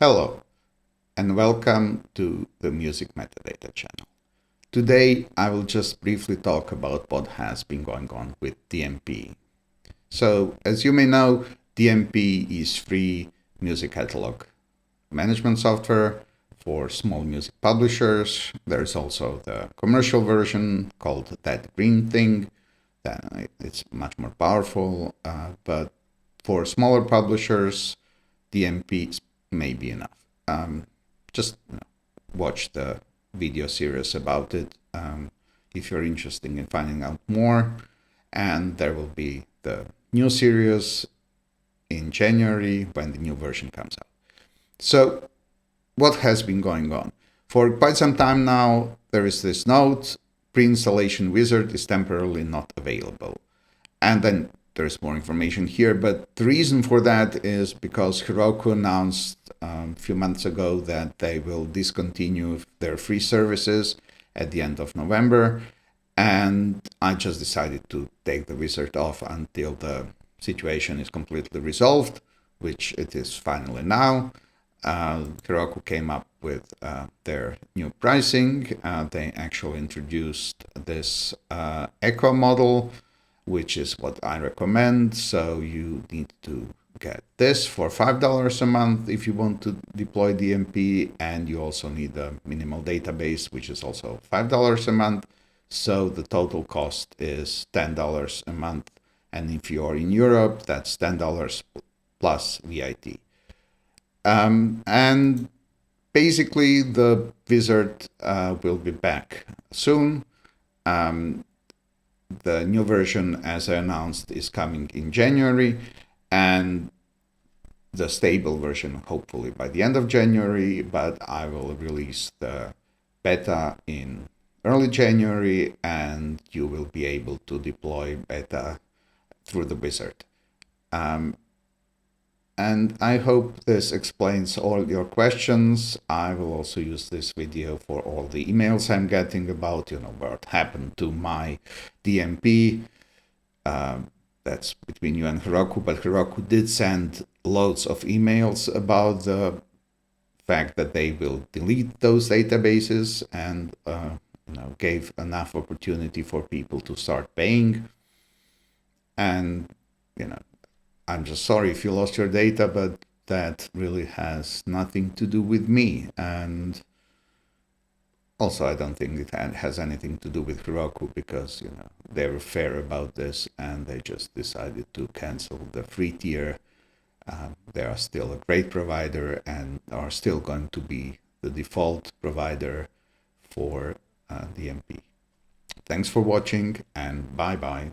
Hello, and welcome to the Music Metadata channel. Today, I will just briefly talk about what has been going on with DMP. So, as you may know, DMP is free music catalog management software for small music publishers. There's also the commercial version called That Green Thing. It's much more powerful, but for smaller publishers, DMP may be enough. Just watch the video series about it if you're interested in finding out more. And there will be the new series in January when the new version comes out. So what has been going on? For quite some time now, there is this note, pre-installation wizard is temporarily not available. And then there's more information here, but the reason for that is because Heroku announced a few months ago that they will discontinue their free services at the end of November, and I just decided to take the wizard off until the situation is completely resolved, which it is finally now. Heroku came up with their new pricing. They actually introduced this Echo model, which is what I recommend. So you need to get this for $5 a month if you want to deploy DMP, and you also need a minimal database, which is also $5 a month. So the total cost is $10 a month. And if you are in Europe, that's $10 plus VAT. And basically the wizard will be back soon. The new version, as I announced, is coming in January, and the stable version hopefully by the end of January, but I will release the beta in early January, and you will be able to deploy beta through the wizard. And I hope this explains all your questions. I will also use this video for all the emails I'm getting about, what happened to my DMP. That's between you and Heroku, but Heroku did send loads of emails about the fact that they will delete those databases and gave enough opportunity for people to start paying. And, I'm just sorry if you lost your data, but that really has nothing to do with me. And also, I don't think it has anything to do with Heroku, because, they were fair about this and they just decided to cancel the free tier. They are still a great provider and are still going to be the default provider for DMP. Thanks for watching, and bye-bye.